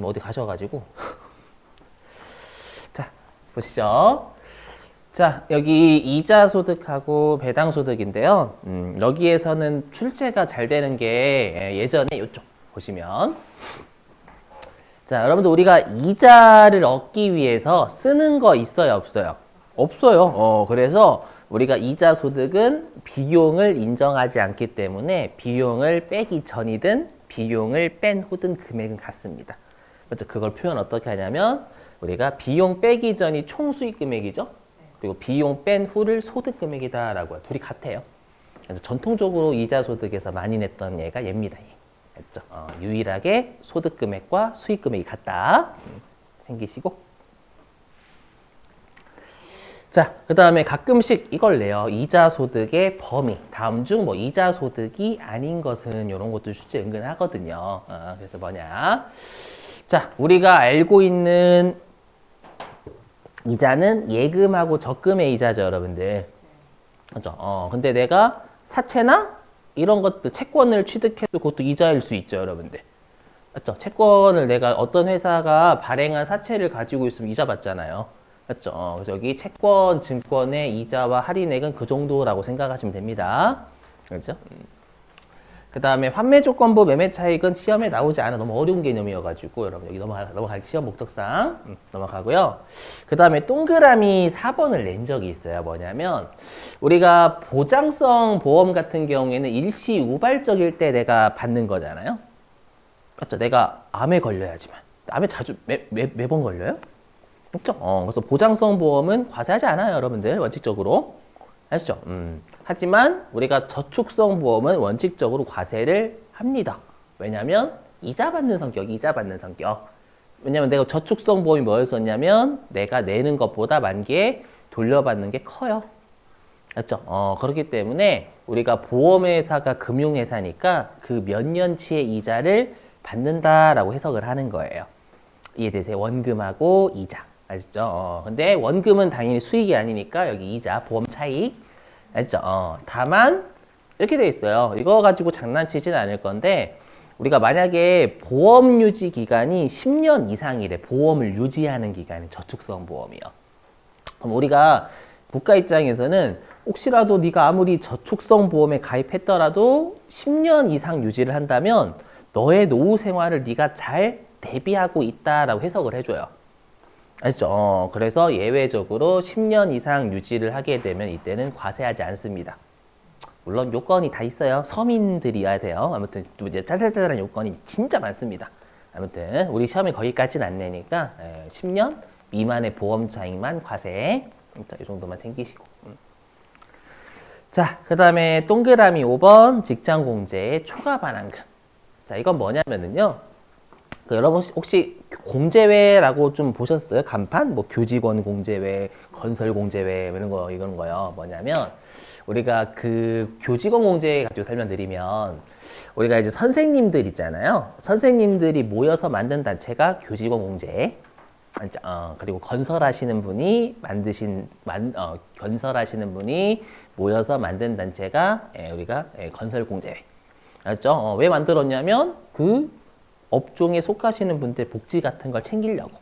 어디 가셔가지고. 자, 보시죠. 자, 여기 이자 소득하고 배당 소득인데요. 여기에서는 출제가 잘 되는 게 예전에 이쪽 보시면. 자, 여러분들 우리가 이자를 얻기 위해서 쓰는 거 있어요, 없어요? 없어요. 그래서 우리가 이자 소득은 비용을 인정하지 않기 때문에 비용을 빼기 전이든 비용을 뺀 후든 금액은 같습니다. 그렇죠? 그걸 표현 어떻게 하냐면 우리가 비용 빼기 전이 총 수익 금액이죠. 그리고 비용 뺀 후를 소득 금액이다라고 해요. 둘이 같아요. 그래서 전통적으로 이자 소득에서 많이 냈던 얘가 얘입니다. 얘. 했죠. 유일하게 소득 금액과 수익 금액이 같다. 생기시고. 자, 그 다음에 가끔씩 이걸 내요. 이자 소득의 범위. 다음 중 뭐 이자 소득이 아닌 것은 이런 것도 출제 은근 하거든요. 그래서 뭐냐. 자, 우리가 알고 있는 이자는 예금하고 적금의 이자죠, 여러분들. 그죠? 근데 내가 사채나 이런 것들, 채권을 취득해도 그것도 이자일 수 있죠, 여러분들. 맞죠? 채권을 내가 어떤 회사가 발행한 사채를 가지고 있으면 이자 받잖아요. 맞죠? 그래서 여기 채권, 증권의 이자와 할인액은 그 정도라고 생각하시면 됩니다. 그렇죠? 그 다음에 환매조건부 매매차익은 시험에 나오지 않아. 너무 어려운 개념이어가지고 여러분 여기 넘어가기 시험 목적상 넘어가고요. 그 다음에 동그라미 4번을 낸 적이 있어요. 뭐냐면 우리가 보장성 보험 같은 경우에는 일시 우발적일 때 내가 받는 거잖아요. 맞죠? 내가 암에 걸려야지만. 암에 자주 매번 걸려요? 그렇죠? 그래서 보장성 보험은 과세하지 않아요, 여러분들. 원칙적으로. 아시죠? 하지만 우리가 저축성 보험은 원칙적으로 과세를 합니다. 왜냐하면 이자 받는 성격. 왜냐면 내가 저축성 보험이 뭐였었냐면 내가 내는 것보다 만기에 돌려받는 게 커요. 맞죠? 그렇기 때문에 우리가 보험회사가 금융회사니까 그 몇 년치의 이자를 받는다라고 해석을 하는 거예요. 이해되세요? 원금하고 이자. 아시죠? 근데 원금은 당연히 수익이 아니니까 여기 이자, 보험 차익. 아시죠? 다만 이렇게 돼 있어요. 이거 가지고 장난치진 않을 건데 우리가 만약에 보험 유지 기간이 10년 이상이래. 보험을 유지하는 기간이 저축성 보험이요. 그럼 우리가 국가 입장에서는 혹시라도 네가 아무리 저축성 보험에 가입했더라도 10년 이상 유지를 한다면 너의 노후 생활을 네가 잘 대비하고 있다라고 해석을 해줘요. 알죠? 그래서 예외적으로 10년 이상 유지를 하게 되면 이때는 과세하지 않습니다. 물론 요건이 다 있어요. 서민들이어야 돼요. 아무튼 또 이제 짜잘짜잘한 요건이 진짜 많습니다. 아무튼 우리 시험에 거기까지는 안 내니까 10년 미만의 보험 차익만 과세. 이 정도만 챙기시고. 자, 그 다음에 동그라미 5번 직장 공제의 초과 반환금. 자, 이건 뭐냐면은요. 여러분 혹시 공제회라고 좀 보셨어요? 간판? 뭐 교직원 공제회, 건설 공제회 이런 거요. 뭐냐면 우리가 그 교직원 공제회 가지고 설명드리면 우리가 이제 선생님들 있잖아요. 선생님들이 모여서 만든 단체가 교직원 공제. 그리고 건설하시는 분이 건설하시는 분이 모여서 만든 단체가 우리가 건설 공제회. 알죠? 왜 만들었냐면 그 업종에 속하시는 분들 복지 같은 걸 챙기려고.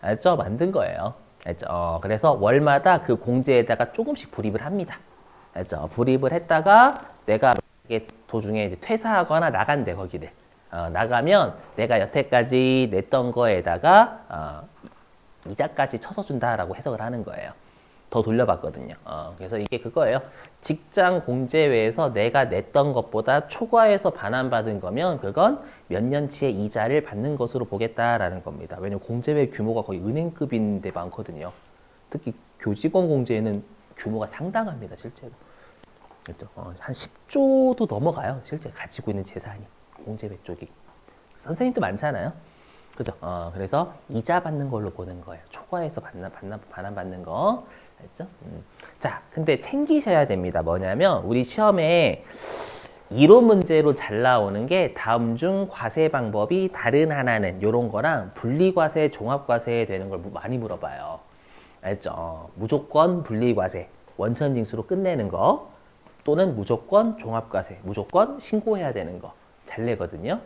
알죠? 만든 거예요. 알죠? 그래서 월마다 그 공제에다가 조금씩 불입을 합니다. 알죠? 불입을 했다가 내가 도중에 이제 퇴사하거나 나간대, 거기를. 나가면 내가 여태까지 냈던 거에다가 이자까지 쳐서 준다라고 해석을 하는 거예요. 더 돌려받거든요. 그래서 이게 그거예요. 직장 공제회에서 내가 냈던 것보다 초과해서 반환받은 거면 그건 몇 년치의 이자를 받는 것으로 보겠다라는 겁니다. 왜냐면 공제회 규모가 거의 은행급인데 많거든요. 특히 교직원 공제에는 규모가 상당합니다, 실제로. 그렇죠? 한 10조도 넘어가요, 실제 가지고 있는 재산이. 공제회 쪽이. 선생님도 많잖아요. 그죠? 그래서 이자 받는 걸로 보는 거예요. 초과해서 반환받는 거. 알죠? 자, 근데 챙기셔야 됩니다. 뭐냐면, 우리 시험에 이론 문제로 잘 나오는 게 다음 중 과세 방법이 다른 하나는 요런 거랑 분리과세, 종합과세 되는 걸 많이 물어봐요. 알죠? 무조건 분리과세, 원천징수로 끝내는 거 또는 무조건 종합과세, 무조건 신고해야 되는 거 잘 내거든요.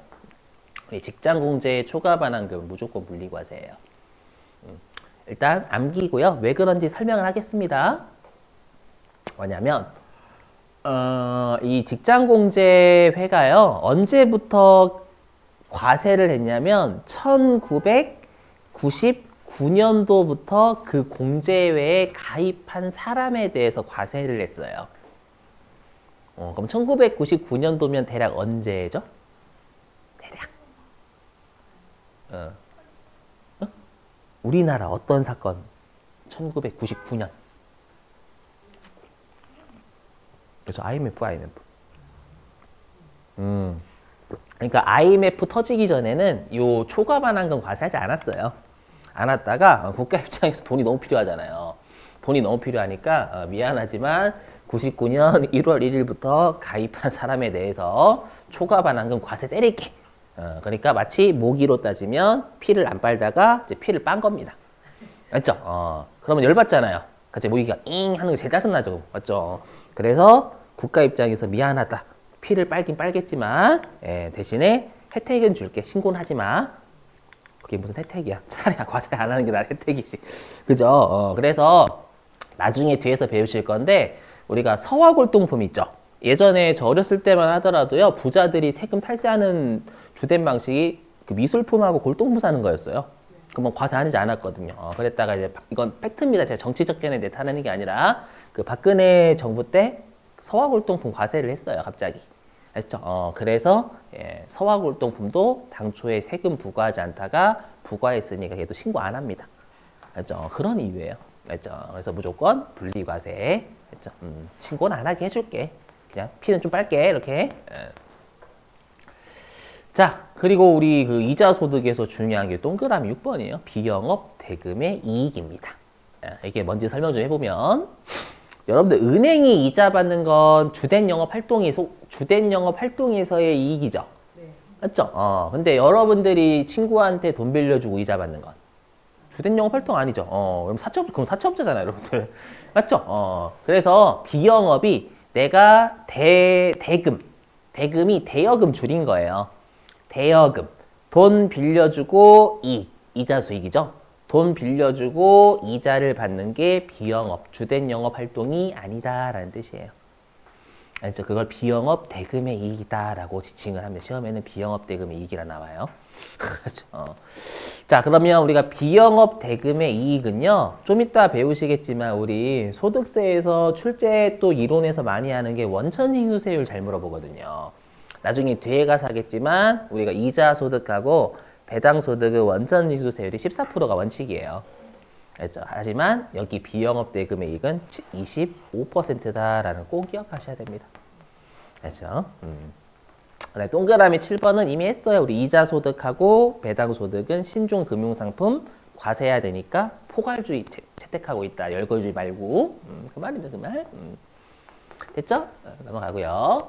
직장 공제의 초과 반환금은 무조건 분리과세예요. 일단 암기고요. 왜 그런지 설명을 하겠습니다. 뭐냐면 이 직장 공제회가요. 언제부터 과세를 했냐면 1999년도부터 그 공제회에 가입한 사람에 대해서 과세를 했어요. 그럼 1999년도면 대략 언제죠? 대략. 우리나라 어떤 사건? 1999년. 그래서 IMF. 그러니까 IMF 터지기 전에는 요 초과 반환금 과세하지 않았어요. 안 왔다가 국가 입장에서 돈이 너무 필요하잖아요. 돈이 너무 필요하니까 미안하지만 99년 1월 1일부터 가입한 사람에 대해서 초과 반환금 과세 때릴게. 그러니까 마치 모기로 따지면 피를 안 빨다가 이제 피를 빤 겁니다. 맞죠? 그러면 열받잖아요. 같이 모기가 잉 하는 게 제일 짜증나죠. 맞죠? 그래서 국가 입장에서 미안하다. 피를 빨긴 빨겠지만 대신에 혜택은 줄게. 신고는 하지 마. 그게 무슨 혜택이야. 차라리 과세 안 하는 게 나 혜택이지. 그죠? 그래서 나중에 뒤에서 배우실 건데 우리가 서화골동품 있죠. 예전에 저 어렸을 때만 하더라도요. 부자들이 세금 탈세하는 주된 방식이 그 미술품하고 골동품 사는 거였어요. 그러면 과세 안 하지 않았거든요. 그랬다가 이제 이건 팩트입니다. 제가 정치적 견해에 나타내는 게 아니라 그 박근혜 정부 때 서화골동품 과세를 했어요. 갑자기. 알죠? 그래서 서화골동품도 당초에 세금 부과하지 않다가 부과했으니까 걔도 신고 안 합니다. 알죠? 그런 이유예요. 알죠? 그래서 무조건 분리과세. 알죠? 신고는 안 하게 해줄게. 그냥 피는 좀 빨게 이렇게. 자, 그리고 우리 그 이자 소득에서 중요한 게 동그라미 6번이에요. 비영업 대금의 이익입니다. 이게 뭔지 설명 좀 해보면 여러분들 은행이 이자 받는 건 주된 영업 활동에서의 이익이죠. 네. 맞죠? 근데 여러분들이 친구한테 돈 빌려주고 이자 받는 건 주된 영업 활동 아니죠. 그럼 사채업자잖아요, 여러분들. 맞죠? 그래서 비영업이 내가 대금이 대여금 줄인 거예요. 대여금. 돈 빌려주고 이자 수익이죠. 돈 빌려주고 이자를 받는 게 비영업, 주된 영업 활동이 아니다라는 뜻이에요. 알죠? 그걸 비영업 대금의 이익이다라고 지칭을 하면 시험에는 비영업 대금의 이익이라 나와요. 자, 그러면 우리가 비영업 대금의 이익은요. 좀 이따 배우시겠지만 우리 소득세에서 출제 또 이론에서 많이 하는 게 원천징수세율 잘 물어보거든요. 나중에 뒤에 가서 하겠지만 우리가 이자 소득하고 배당 소득의 원천징수세율이 14%가 원칙이에요. 알죠? 하지만 여기 비영업 대금의 이익은 25%다라는 꼭 기억하셔야 됩니다. 알죠? 동그라미 7번은 이미 했어요. 우리 이자 소득하고 배당 소득은 신종 금융상품 과세해야 되니까 포괄주의 채택하고 있다. 열거주의 말고. 그 말입니다. 그 말. 됐죠? 넘어가고요.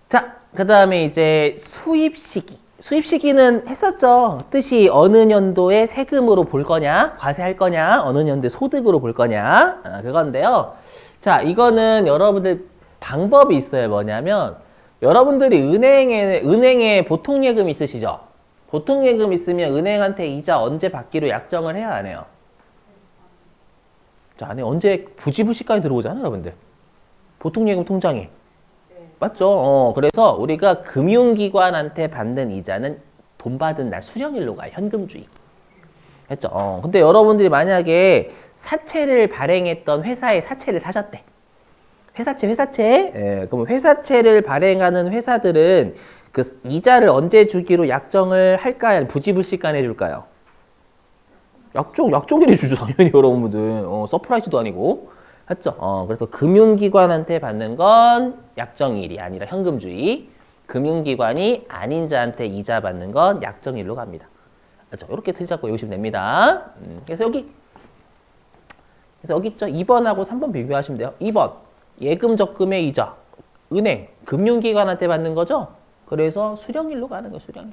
자, 그 다음에 이제 수입시기. 수입시기는 했었죠. 뜻이 어느 년도에 세금으로 볼 거냐, 과세할 거냐, 어느 년도에 소득으로 볼 거냐, 그건데요. 자, 이거는 여러분들 방법이 있어요. 뭐냐면 여러분들이 은행에 보통예금 있으시죠? 보통예금 있으면 은행한테 이자 언제 받기로 약정을 해야 안 해요? 자, 안에 언제 부지불식까지 들어오잖아요, 여러분들. 보통예금 통장에. 맞죠? 그래서 우리가 금융기관한테 받는 이자는 돈 받은 날 수령일로 가요. 현금주의. 했죠? 근데 여러분들이 만약에 사채를 발행했던 회사에 사채를 사셨대. 회사채. 그럼 회사채를 발행하는 회사들은 그 이자를 언제 주기로 약정을 할까요? 부지불식간에 해줄까요? 약정일에 주죠, 당연히 여러분들. 서프라이즈도 아니고. 맞죠? 그래서 금융기관한테 받는 건 약정일이 아니라 현금주의. 금융기관이 아닌 자한테 이자 받는 건 약정일로 갑니다. 그렇죠? 이렇게 틀 잡고 외우시면 됩니다. 그래서 여기 있죠? 2번하고 3번 비교하시면 돼요. 2번. 예금 적금의 이자. 은행. 금융기관한테 받는 거죠? 그래서 수령일로 가는 거예요, 수령일.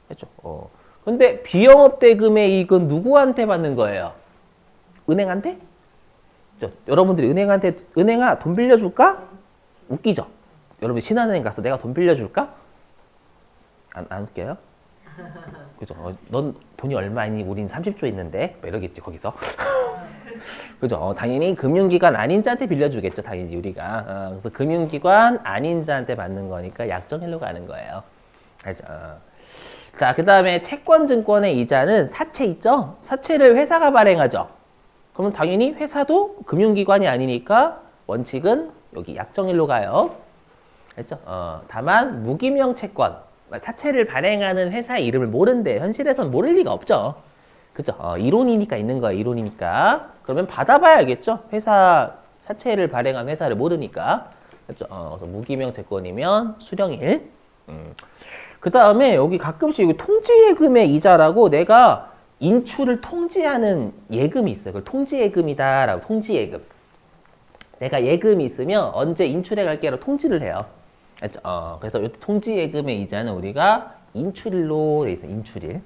그렇죠? 근데 비영업 대금의 이익은 누구한테 받는 거예요? 은행한테? 여러분들이 은행아 돈 빌려줄까? 웃기죠? 여러분 신한은행 가서 내가 돈 빌려줄까? 안 웃겨요? 그죠? 넌 돈이 얼마니? 우린 30조 있는데? 뭐 이러겠지, 거기서. 그죠? 당연히 금융기관 아닌 자한테 빌려주겠죠, 당연히 우리가. 그래서 금융기관 아닌 자한테 받는 거니까 약정일로 가는 거예요. 알죠? 자, 그 다음에 채권증권의 이자는 사채 있죠? 사채를 회사가 발행하죠? 그럼 당연히 회사도 금융기관이 아니니까 원칙은 여기 약정일로 가요. 알죠? 다만 무기명 채권, 사채를 발행하는 회사의 이름을 모른대. 현실에선 모를 리가 없죠. 그죠? 이론이니까 있는 거야, 이론이니까. 그러면 받아봐야 알겠죠? 회사, 사채를 발행한 회사를 모르니까. 그죠? 그래서 무기명 채권이면 수령일. 그 다음에 여기 가끔씩 여기 통지예금의 이자라고 내가 인출을 통지하는 예금이 있어요. 그걸 통지예금이다라고, 통지예금. 내가 예금이 있으면 언제 인출해 갈게라고 통지를 해요. 알죠? 그래서 이 통지예금의 이자는 우리가 인출일로 돼 있어요. 인출일.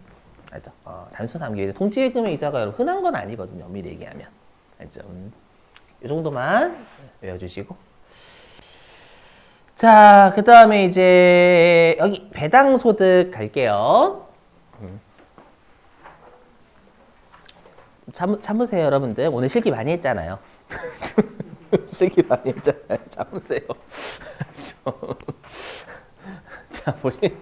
알죠? 단순하게 통지예금의 이자가 흔한 건 아니거든요. 미리 얘기하면. 알죠? 이 정도만 외워주시고. 자, 그 다음에 이제 여기 배당소득 갈게요. 참으세요, 여러분들. 오늘 실기 많이 했잖아요. 실기 많이 했잖아요. 참으세요. 자, 보시면.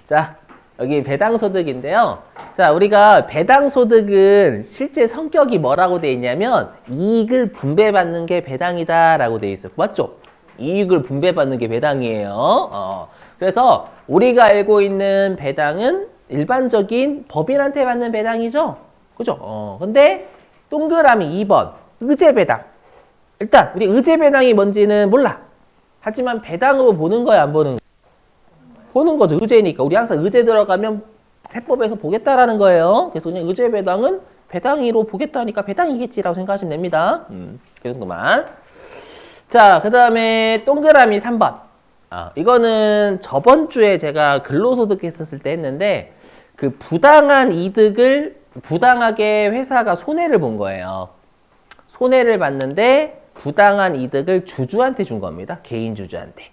자, 여기 배당소득인데요. 자, 우리가 배당소득은 실제 성격이 뭐라고 돼 있냐면 이익을 분배받는 게 배당이다라고 돼 있어요. 맞죠? 이익을 분배받는 게 배당이에요. 그래서 우리가 알고 있는 배당은 일반적인 법인한테 받는 배당이죠? 그죠? 근데 동그라미 2번 의제배당. 일단 우리 의제배당이 뭔지는 몰라. 하지만 배당으로 보는 거야, 안 보는 거야? 보는 거죠. 의제니까. 우리 항상 의제 들어가면 세법에서 보겠다라는 거예요. 그래서 그냥 의제배당은 배당으로 보겠다니까 배당이겠지라고 생각하시면 됩니다. 그 정도만. 자, 그 다음에 동그라미 3번. 이거는 저번 주에 제가 근로소득 했었을 때 했는데 그 부당한 이득을 부당하게 회사가 손해를 본 거예요. 손해를 봤는데 부당한 이득을 주주한테 준 겁니다. 개인 주주한테.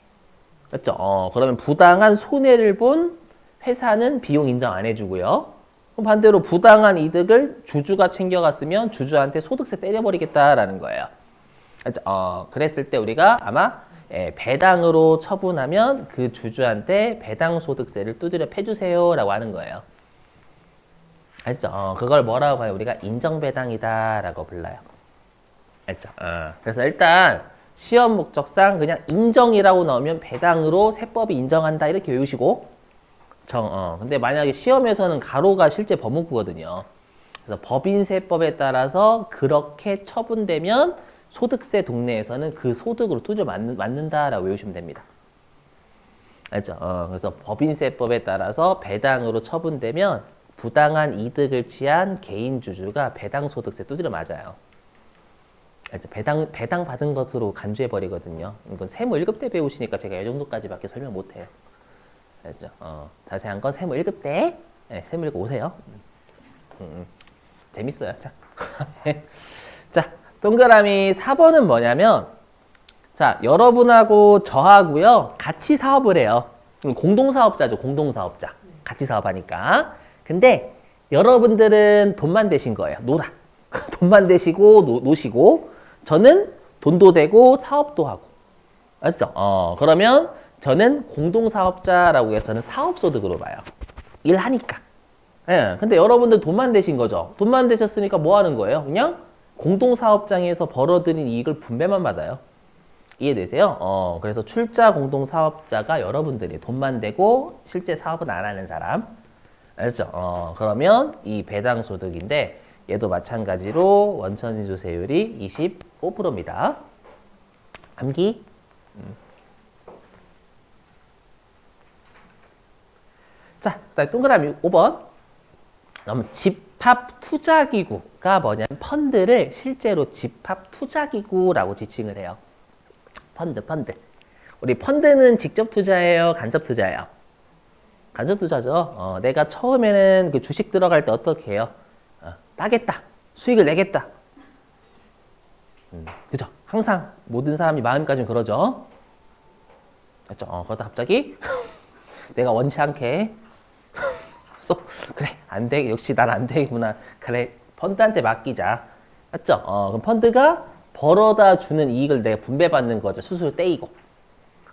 그렇죠? 그러면 부당한 손해를 본 회사는 비용 인정 안 해주고요. 그럼 반대로 부당한 이득을 주주가 챙겨갔으면 주주한테 소득세 때려버리겠다라는 거예요. 그렇죠? 그랬을 때 우리가 아마 배당으로 처분하면 그 주주한테 배당소득세를 두드려 패주세요라고 하는 거예요. 알죠? 그걸 뭐라고 해요? 우리가 인정배당이다라고 불러요. 알죠? 그래서 일단 시험 목적상 그냥 인정이라고 넣으면 배당으로 세법이 인정한다 이렇게 외우시고 근데 만약에 시험에서는 가로가 실제 법문구거든요. 그래서 법인세법에 따라서 그렇게 처분되면 소득세 동네에서는 그 소득으로 두드려 맞는다라고 외우시면 됩니다. 알죠? 그래서 법인세법에 따라서 배당으로 처분되면 부당한 이득을 취한 개인 주주가 배당 소득세 두드려 맞아요. 알죠? 배당 받은 것으로 간주해 버리거든요. 이건 세무 1급 때 배우시니까 제가 이 정도까지밖에 설명 못 해요. 알죠? 자세한 건 세무 1급 때 세무 1급 오세요. 재밌어요. 자. 자, 동그라미 4번은 뭐냐면 자, 여러분하고 저하고요. 같이 사업을 해요. 공동사업자죠. 공동사업자. 같이 사업하니까. 근데 여러분들은 돈만 대신 거예요. 놀아. 돈만 대시고 노시고 저는 돈도 되고 사업도 하고. 알죠? 그러면 저는 공동사업자라고 해서 저는 사업소득으로 봐요. 일하니까. 예, 근데 여러분들 돈만 대신 거죠. 돈만 대셨으니까 뭐 하는 거예요? 그냥 공동사업장에서 벌어들인 이익을 분배만 받아요. 이해되세요? 그래서 출자 공동사업자가 여러분들이 돈만 대고 실제 사업은 안 하는 사람. 알죠? 그러면 이 배당소득인데 얘도 마찬가지로 원천인수세율이 25%입니다. 암기? 자, 그다음에 동그라미 5번. 그럼 집합투자기구가 뭐냐면 펀드를 실제로 집합투자기구라고 지칭을 해요. 펀드. 우리 펀드는 직접 투자예요? 간접 투자예요? 간접 투자죠. 내가 처음에는 그 주식 들어갈 때 어떻게 해요? 따겠다. 수익을 내겠다. 그죠? 항상 모든 사람이 마음까지는 그러죠. 그렇죠? 그러다 갑자기 내가 원치 않게. 그래, 안 돼. 역시 난 안 되구나. 그래, 펀드한테 맡기자. 맞죠? 그럼 펀드가 벌어다 주는 이익을 내가 분배받는 거죠. 수수료 떼이고.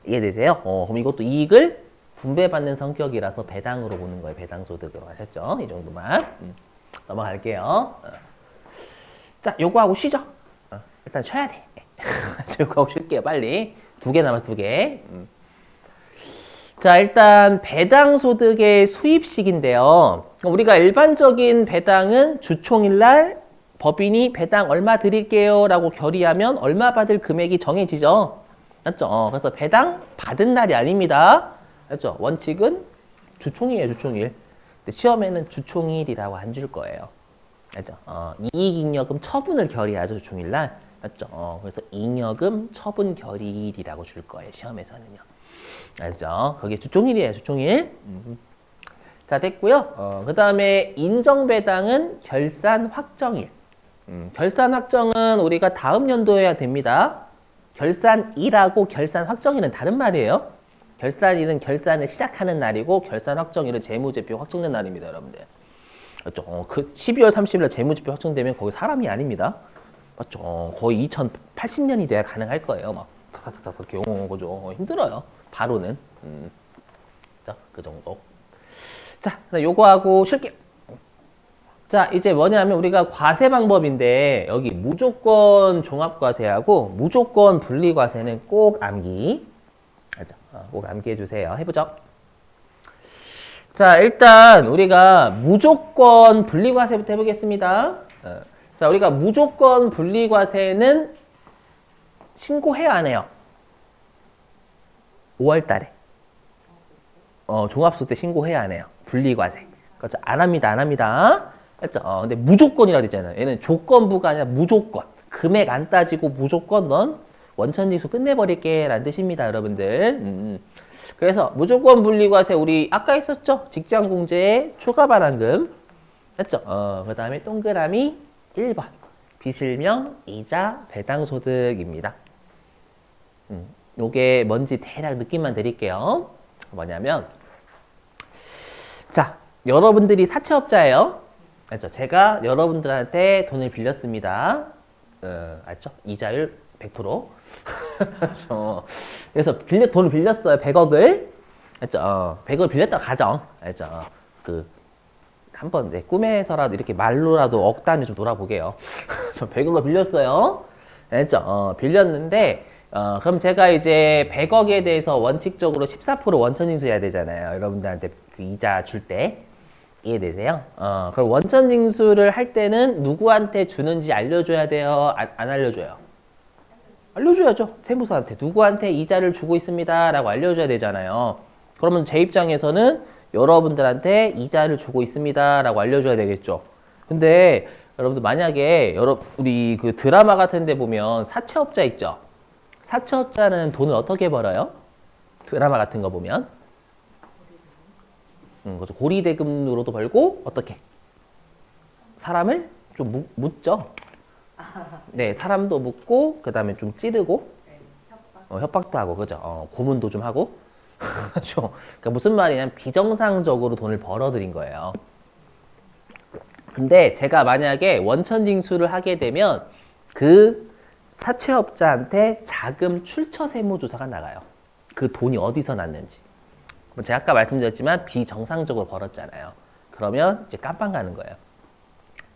이해되세요? 그럼 이것도 이익을 분배받는 성격이라서 배당으로 보는 거예요. 배당소득으로. 아셨죠? 이 정도만. 넘어갈게요. 자, 요거 하고 쉬죠. 일단 쉬어야 돼. 요거 하고 쉴게요. 빨리. 2개 남았어, 2개. 자, 일단 배당소득의 수입식인데요. 우리가 일반적인 배당은 주총일날 법인이 배당 얼마 드릴게요 라고 결의하면 얼마 받을 금액이 정해지죠. 맞죠? 그래서 배당 받은 날이 아닙니다. 맞죠? 원칙은 주총이에요, 주총일. 근데 시험에는 주총일이라고 안 줄 거예요. 맞죠? 이익잉여금 처분을 결의하죠, 주총일날. 맞죠? 그래서 잉여금 처분 결의일이라고 줄 거예요, 시험에서는요. 알죠? 그게 주총일이에요, 주총일. 자, 됐고요. 그 다음에 인정배당은 결산 확정일. 결산 확정은 우리가 다음 연도해야 됩니다. 결산일하고 결산 확정일은 다른 말이에요. 결산일은 결산을 시작하는 날이고 결산 확정일은 재무제표 확정된 날입니다, 여러분들. 맞죠? 그 12월 30일 날 재무제표 확정되면 거기 사람이 아닙니다. 맞죠? 거의 2080년이 돼야 가능할 거예요. 막 탁탁탁탁 이렇게 온 거죠. 힘들어요. 바로는. 자, 그 정도. 자, 요거 하고 쉴게요. 자, 이제 뭐냐면 우리가 과세 방법인데 여기 무조건 종합과세하고 무조건 분리과세는 꼭 암기. 알죠? 꼭 암기해 주세요. 해보죠. 자, 일단 우리가 무조건 분리과세부터 해보겠습니다. 자, 우리가 무조건 분리과세는 신고해야 안 해요? 5월 달에. 종합소 때 신고해야 안 해요. 분리과세. 그렇죠? 안 합니다. 안 합니다. 그렇죠? 근데 무조건이라고 했잖아요. 얘는 조건부가 아니라 무조건. 금액 안 따지고 무조건 넌 원천징수 끝내버릴게 라는 뜻입니다, 여러분들. 그래서 무조건 분리과세 우리 아까 했었죠? 직장공제의 초과반환금. 했죠? 그 다음에 동그라미 1번. 비실명, 이자, 배당소득입니다. 요게 뭔지 대략 느낌만 드릴게요. 뭐냐면 자, 여러분들이 사채업자예요. 알죠? 제가 여러분들한테 돈을 빌렸습니다. 알죠? 이자율 100%. 그래서 돈을 빌렸어요. 100억을. 알죠? 100억을 빌렸다 가정. 알죠? 한번 내 꿈에서라도 이렇게 말로라도 억 단위 좀 놀아보게요. 저 100억을 빌렸어요. 알죠? 빌렸는데 그럼 제가 이제 100억에 대해서 원칙적으로 14% 원천징수 해야 되잖아요. 여러분들한테 그 이자 줄 때. 이해되세요? 그럼 원천징수를 할 때는 누구한테 주는지 알려줘야 돼요? 안 알려줘요? 알려줘야죠. 세무서한테. 누구한테 이자를 주고 있습니다. 라고 알려줘야 되잖아요. 그러면 제 입장에서는 여러분들한테 이자를 주고 있습니다. 라고 알려줘야 되겠죠. 근데 여러분들 만약에 우리 그 드라마 같은 데 보면 사채업자 있죠? 사채업자는 돈을 어떻게 벌어요? 드라마 같은 거 보면. 그렇죠. 고리대금으로도 벌고 어떻게? 사람을 좀 묻죠. 네, 사람도 묻고 그 다음에 좀 찌르고 협박도 하고 그죠. 고문도 좀 하고. 그렇죠. 그러니까 무슨 말이냐면 비정상적으로 돈을 벌어들인 거예요. 근데 제가 만약에 원천징수를 하게 되면 그 사채업자한테 자금 출처 세무조사가 나가요. 그 돈이 어디서 났는지. 제가 아까 말씀드렸지만 비정상적으로 벌었잖아요. 그러면 이제 깜빵 가는 거예요.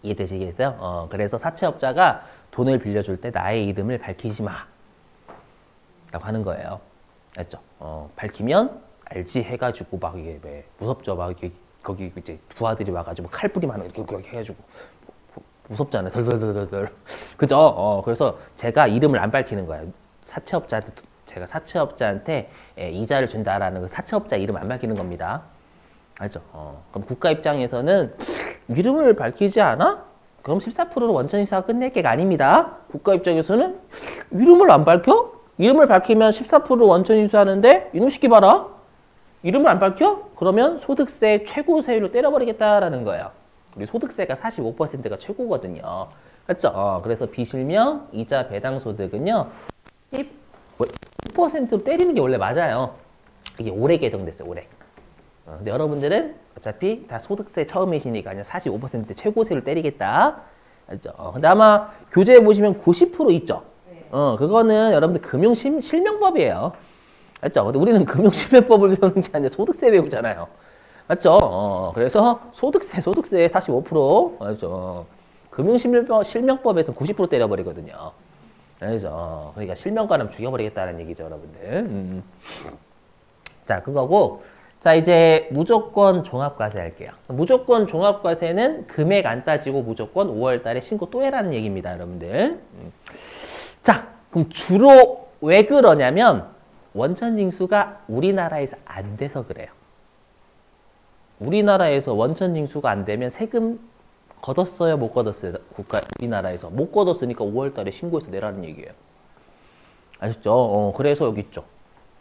이해되시겠어요? 그래서 사채업자가 돈을 빌려줄 때 나의 이름을 밝히지 마. 라고 하는 거예요. 알죠? 밝히면 알지 해가지고 막 이게 왜 무섭죠? 막 이게 거기 이제 부하들이 와가지고 칼부림 하는 이렇게 해가지고 무섭잖아요. 덜덜덜덜덜. 그죠? 그래서 제가 이름을 안 밝히는 거예요. 사채업자한테 제가 사채업자한테 이자를 준다라는 그 사채업자 이름 안 밝히는 겁니다. 알죠? 그럼 국가 입장에서는 이름을 밝히지 않아? 그럼 14%로 원천징수가 끝낼 게가 아닙니다. 국가 입장에서는 이름을 안 밝혀? 이름을 밝히면 14% 원천징수 하는데 이놈 시키 봐라. 이름을 안 밝혀? 그러면 소득세 최고 세율로 때려버리겠다라는 거예요. 우리 소득세가 45%가 최고거든요. 그렇죠? 그래서 비실명, 이자, 배당소득은요. 10%로 때리는 게 원래 맞아요. 이게 올해 개정됐어요, 올해. 근데 여러분들은 어차피 다 소득세 처음이시니까 그냥 45% 최고세를 때리겠다. 알죠? 근데 아마 교재에 보시면 90% 있죠? 그거는 여러분들 금융실명법이에요. 맞죠? 근데 우리는 금융실명법을 배우는 게 아니라 소득세 배우잖아요. 맞죠? 그래서 소득세 45%. 맞죠? 금융실명법에서 90% 때려버리거든요. 알죠? 그러니까 실명가는 죽여버리겠다는 얘기죠, 여러분들. 자, 그거고. 자, 이제 무조건 종합과세 할게요. 무조건 종합과세는 금액 안 따지고 무조건 5월 달에 신고 또 해라는 얘기입니다, 여러분들. 자, 그럼 주로 왜 그러냐면 원천징수가 우리나라에서 안 돼서 그래요. 우리나라에서 원천징수가 안 되면 세금 걷었어요, 못 걷었어요? 우리나라에서 못 걷었으니까 5월 달에 신고해서 내라는 얘기예요. 아셨죠? 그래서 여기 있죠.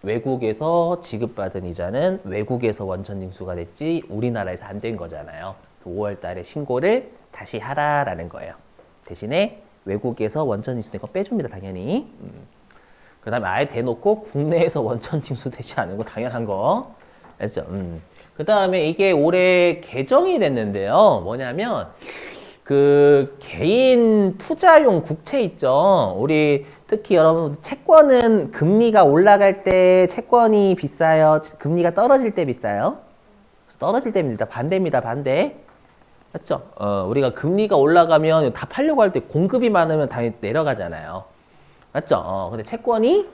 외국에서 지급받은 이자는 외국에서 원천징수가 됐지 우리나라에서 안 된 거잖아요. 5월 달에 신고를 다시 하라라는 거예요. 대신에 외국에서 원천징수 된 거 빼줍니다, 당연히. 그 다음에 아예 대놓고 국내에서 원천징수 되지 않은 거 당연한 거. 알죠? 그 다음에 이게 올해 개정이 됐는데요. 뭐냐면 그 개인 투자용 국채 있죠. 우리 특히 여러분 채권은 금리가 올라갈 때 채권이 비싸요? 금리가 떨어질 때 비싸요? 떨어질 때입니다. 반대입니다. 반대. 맞죠? 우리가 금리가 올라가면 다 팔려고 할 때 공급이 많으면 당연히 내려가잖아요. 맞죠? 근데 채권이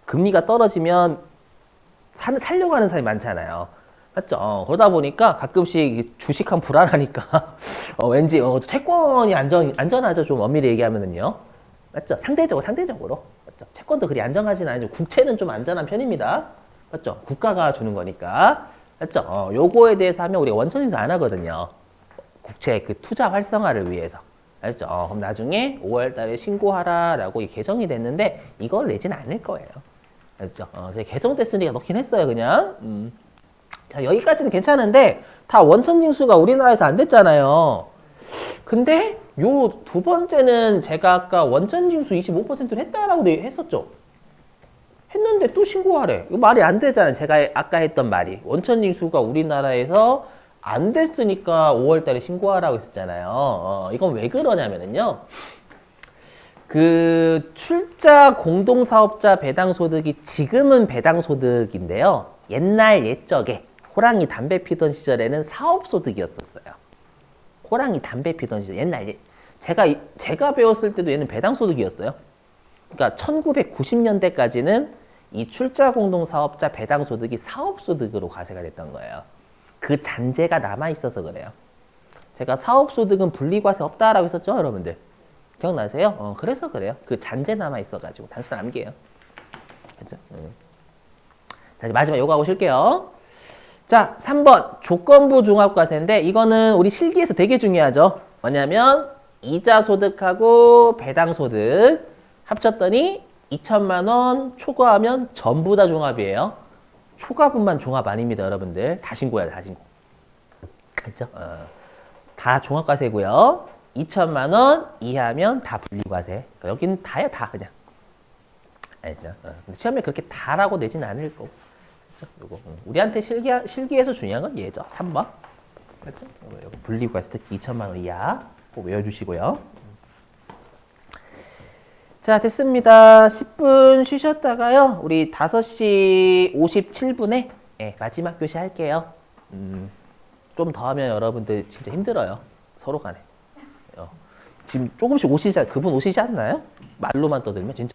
금리가 떨어지면 살려고 하는 사람이 많잖아요. 맞죠? 그러다 보니까 가끔씩 주식하면 불안하니까 왠지 채권이 안전하죠. 좀 엄밀히 얘기하면은요. 맞죠? 상대적으로. 맞죠? 채권도 그리 안전하진 않죠. 국채는 좀 안전한 편입니다. 맞죠? 국가가 주는 거니까. 맞죠? 요거에 대해서 하면 우리가 원천징수 안 하거든요. 국채 그 투자 활성화를 위해서. 알죠? 그럼 나중에 5월 달에 신고하라라고 개정이 됐는데 이걸 내진 않을 거예요. 알죠? 개정됐으니까 넣긴 했어요, 그냥. 자, 여기까지는 괜찮은데 다 원천징수가 우리나라에서 안 됐잖아요. 근데 요 두 번째는 제가 아까 원천징수 25%를 했다라고 했었죠. 했는데 또 신고하래. 이거 말이 안 되잖아요. 제가 아까 했던 말이. 원천징수가 우리나라에서 안 됐으니까 5월 달에 신고하라고 했었잖아요. 이건 왜 그러냐면요. 그 출자 공동사업자 배당소득이 지금은 배당소득인데요. 옛적에 호랑이 담배 피던 시절에는 사업소득이었었어요. 호랑이 담배 피던 시절 제가 배웠을 때도 얘는 배당소득이었어요. 그러니까 1990년대까지는 이 출자공동사업자 배당소득이 사업소득으로 과세가 됐던 거예요. 그 잔재가 남아있어서 그래요. 제가 사업소득은 분리과세 없다라고 했었죠, 여러분들? 기억나세요? 그래서 그래요. 그 잔재 남아있어가지고 단순 암기예요. 그렇죠? 다시 마지막 요거 하고 쉴게요. 자, 3번 조건부 종합과세인데 이거는 우리 실기에서 되게 중요하죠. 뭐냐면 이자 소득하고 배당 소득 합쳤더니 2천만 원 초과하면 전부 다 종합이에요. 초과분만 종합 아닙니다, 여러분들. 다 신고해야 돼, 다 신고. 그렇죠? 다 종합과세고요. 2천만 원 이하면 다 분리과세. 그러니까 여기는 다야, 다 그냥. 알죠? 근데 시험에 그렇게 다라고 내진 않을 거고. 그렇죠? 요거 우리한테 실기에서 중요한 건 얘죠. 3번. 그렇죠? 요거 분리과세 특히 2천만 원 이하 꼭 외워주시고요. 자, 됐습니다. 10분 쉬셨다가요. 우리 5시 57분에 마지막 교시 할게요. 좀 더 하면 여러분들 진짜 힘들어요. 서로 간에. 지금 조금씩 그분 오시지 않나요? 말로만 떠들면 진짜.